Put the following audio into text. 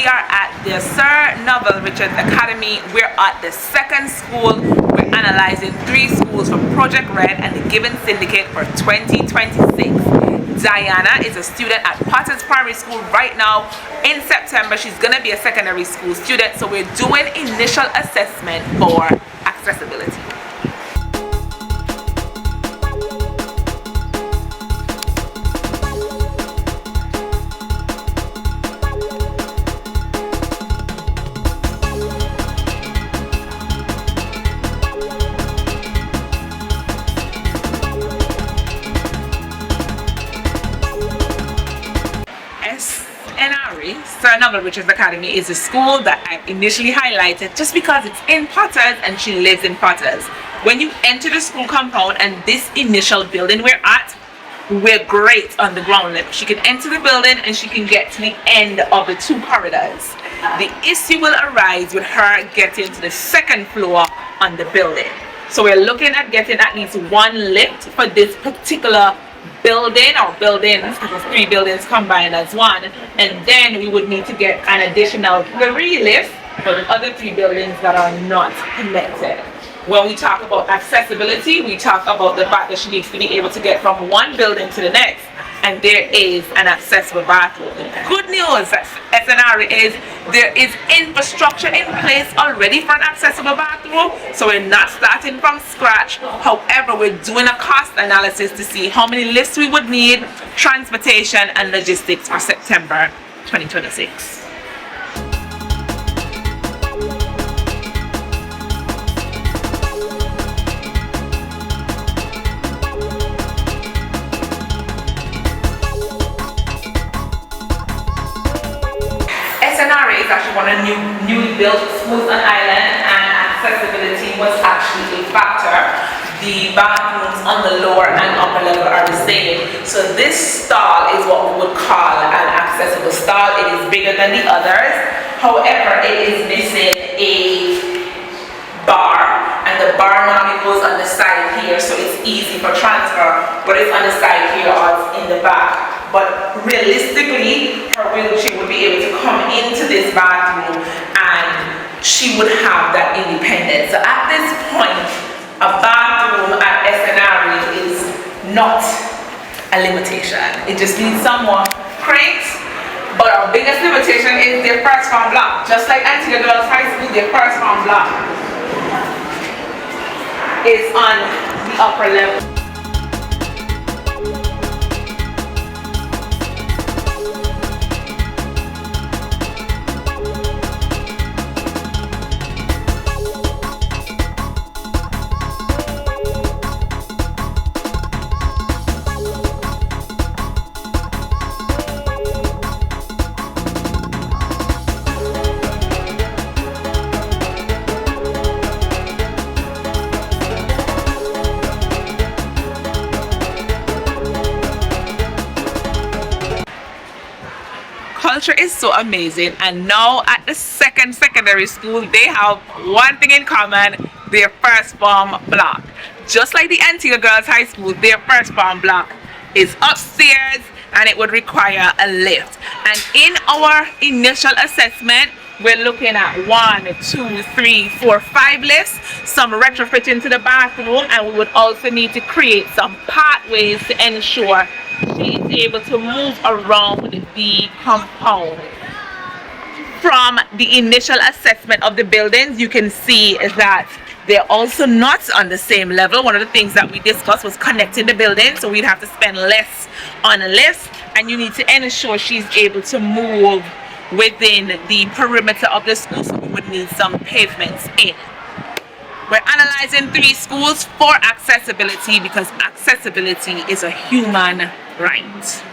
we are at the Sir Novelle Richards Academy. We're at the second school. We're analyzing 3 schools for Project Red and the Given Syndicate for 2026. Diana is a student at Potters Primary School right now. In September, she's going to be a secondary school student. So we're doing initial assessment for accessibility. Sir Novelle Richards Academy is a school that I initially highlighted just because it's in Potters and she lives in Potters. When you enter the school compound and this initial building we're great on the ground level. She can enter the building and she can get to the end of the 2 corridors. The issue will arise with her getting to the 2nd floor on the building. So we're looking at getting at least 1 lift for this particular building or buildings, because 3 buildings combined as 1, and then we would need to get an additional 3 lifts for the other 3 buildings that are not connected. When we talk about accessibility, we talk about the fact that she needs to be able to get from 1 building to the next, and there is an accessible bathroom. Good news, SNR, is there is infrastructure in place already for an accessible bathroom, so we're not starting from scratch. However, we're doing a cost analysis to see how many lifts we would need, transportation and logistics for September 2026. Is actually one of the newly built schools on island, and accessibility was actually a factor. The bathrooms on the lower and upper level are the same. So this stall is what we would call an accessible stall. It is bigger than the others. However, it is missing a bar, and the bar normally goes on the side here, so it's easy for transfer, but it's on the side here or it's in the back. But realistically, her wheelchair would be able to come into this bathroom and she would have that independence. So at this point, a bathroom at SNR is not a limitation. It just needs some more crates. But our biggest limitation is their first farm block. Just like Antigua Girls High School, their first farm block is on the upper level. Culture is so amazing, and now at the second secondary school they have one thing in common: their first farm block. Just like the Antigua Girls High School, their first farm block is upstairs and it would require a lift. And in our initial assessment, we're looking at 1, 2, 3, 4, 5 lifts, some retrofitting to the bathroom, and we would also need to create some pathways to ensure she is able to move around the compound. From the initial assessment of the buildings, you can see that they're also not on the same level. One of the things that we discussed was connecting the buildings, so we'd have to spend less on lifts, and you need to ensure she's able to move within the perimeter of the school, so we would need some pavements in. We're analyzing 3 schools for accessibility because accessibility is a human right.